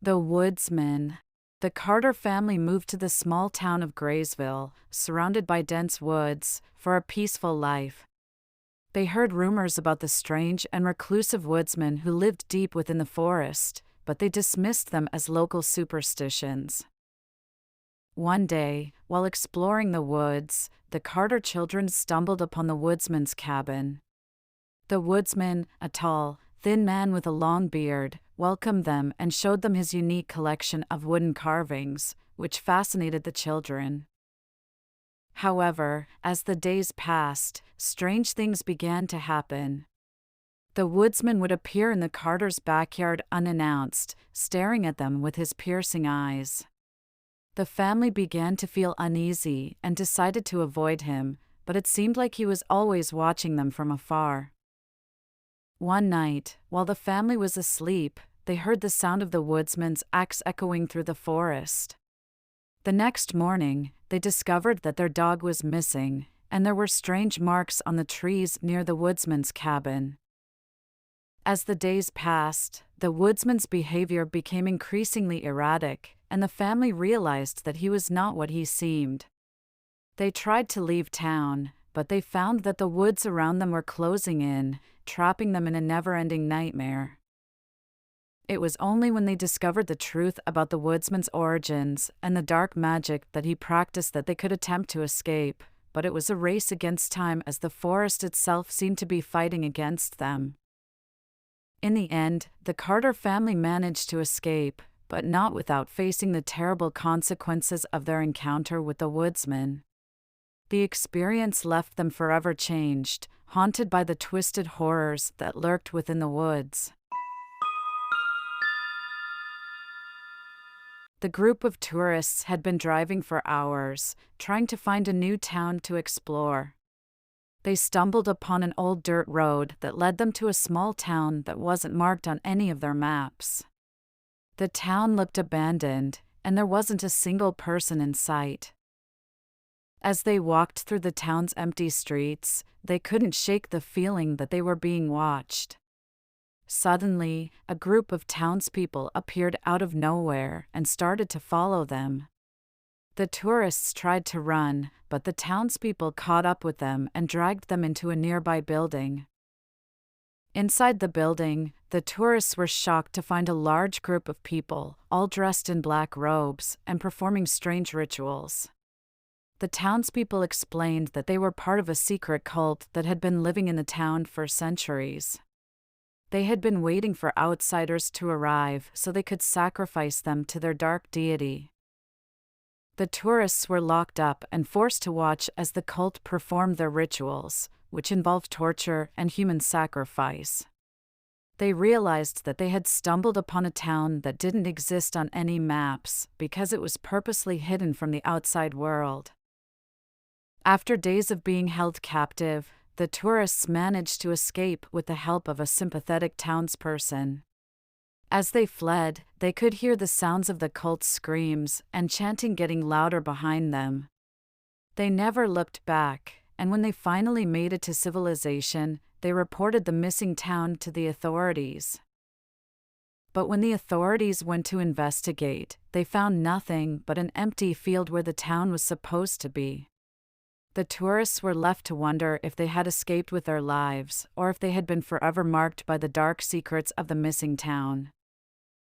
The Woodsman. The Carter family moved to the small town of Graysville, surrounded by dense woods, for a peaceful life. They heard rumors about the strange and reclusive woodsman who lived deep within the forest, but they dismissed them as local superstitions. One day, while exploring the woods, the Carter children stumbled upon the woodsman's cabin. The woodsman, a tall, thin man with a long beard, welcomed them and showed them his unique collection of wooden carvings, which fascinated the children. However, as the days passed, strange things began to happen. The woodsman would appear in the Carters' backyard unannounced, staring at them with his piercing eyes. The family began to feel uneasy and decided to avoid him, but it seemed like he was always watching them from afar. One night, while the family was asleep, they heard the sound of the woodsman's axe echoing through the forest. The next morning, they discovered that their dog was missing, and there were strange marks on the trees near the woodsman's cabin. As the days passed, the woodsman's behavior became increasingly erratic, and the family realized that he was not what he seemed. They tried to leave town, but they found that the woods around them were closing in, trapping them in a never-ending nightmare. It was only when they discovered the truth about the woodsman's origins and the dark magic that he practiced that they could attempt to escape, but it was a race against time as the forest itself seemed to be fighting against them. In the end, the Carter family managed to escape, but not without facing the terrible consequences of their encounter with the woodsman. The experience left them forever changed, haunted by the twisted horrors that lurked within the woods. The group of tourists had been driving for hours, trying to find a new town to explore. They stumbled upon an old dirt road that led them to a small town that wasn't marked on any of their maps. The town looked abandoned, and there wasn't a single person in sight. As they walked through the town's empty streets, they couldn't shake the feeling that they were being watched. Suddenly, a group of townspeople appeared out of nowhere and started to follow them. The tourists tried to run, but the townspeople caught up with them and dragged them into a nearby building. Inside the building, the tourists were shocked to find a large group of people, all dressed in black robes and performing strange rituals. The townspeople explained that they were part of a secret cult that had been living in the town for centuries. They had been waiting for outsiders to arrive so they could sacrifice them to their dark deity. The tourists were locked up and forced to watch as the cult performed their rituals, which involved torture and human sacrifice. They realized that they had stumbled upon a town that didn't exist on any maps because it was purposely hidden from the outside world. After days of being held captive, the tourists managed to escape with the help of a sympathetic townsperson. As they fled, they could hear the sounds of the cult's screams and chanting getting louder behind them. They never looked back, and when they finally made it to civilization, they reported the missing town to the authorities. But when the authorities went to investigate, they found nothing but an empty field where the town was supposed to be. The tourists were left to wonder if they had escaped with their lives or if they had been forever marked by the dark secrets of the missing town.